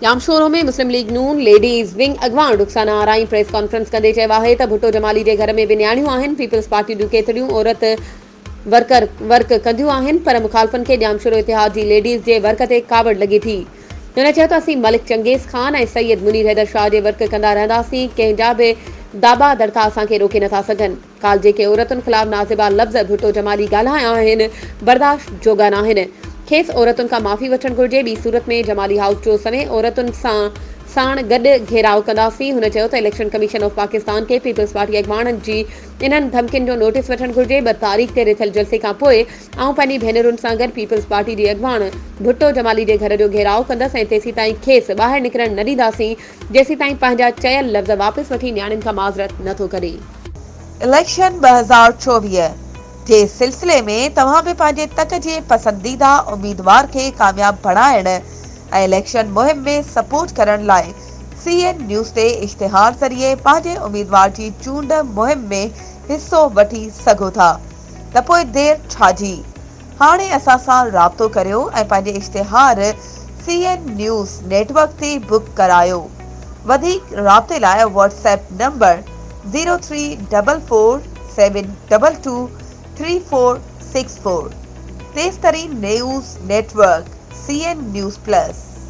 जामशोरो में मुस्लिम लीग नून ladies wing अॻवान Rukhsana आराई press conference कंदे चयो आहे त भुट्टो जमाली जे घर में बि न्याणियूं आहिनि। पीपल्स पार्टी जूं केतिरियूं औरत वर्क कंदियूं आहिनि, पर मुखालफ़नि खे जामशोरो इतिहाद जी लेडीज़ जे वर्क ते कावड़ लॻे थी। हुन चयो त असीं मलिक चंगेज़ खान ऐं सैयद मुनीर हैदर शाह जे वर्क कंदा रहंदासीं। कंहिंजा बि दाबा दड़का असांखे रोके नथा सघनि। काल जेके औरतुनि ख़िलाफ़ नाज़िबा लफ़्ज़ भुट्टो जमाली ॻाल्हाया आहिनि, बर्दाश्त जोगा न आहिनि। खेसि औरतुनि खां माफ़ी वठणु घुर्जे। ॿी सूरत में जमाली हाउस जो समेत औरतुनि साण गॾु घेराव कंदासीं। हुन चयो त इलेक्शन कमीशन ऑफ पाकिस्तान खे पीपल्स पार्टी अॻवाननि जी इन्हनि धमकियुनि जो नोटिस वठणु घुर्जे। 2 तारीख़ ते रिथियल जलसे खां पोइ आऊं पंहिंजी भेनरुनि सां गॾु पीपल्स पार्टी जी अॻवान भुट्टो जमाली जे घर जो घेराव कंदसि ऐं तेसीं ताईं खेसि ॿाहिरि निकिरणु न ॾींदासीं जेसीं ताईं पंहिंजा चयल लफ़्ज़ वापसि वठी न्याणियुनि खां माज़रत नथो करे। इलेक्शन 2024 जे सिलसिले में तव्हां बि पंहिंजे तक जे पसंदीदा उम्मीदवार खे कामयाब बणाइण ऐं इलेक्शन मुहिम में सपोर्ट करण लाइ CN न्यूज़ ते इश्तिहार ज़रिए पंहिंजे उम्मीदवार जी चूंड मुहिम में हिस्सो वठी सघो था। त पोइ देर छाजी, हाणे असां सां राब्तो करियो ऐं पंहिंजे इश्तिहार CN न्यूज़ नेटवर्क ते बुक करायो। वधीक राब्ते लाइ WhatsApp नंबर 03447223464। तेज़ तरीन news network CN news plus.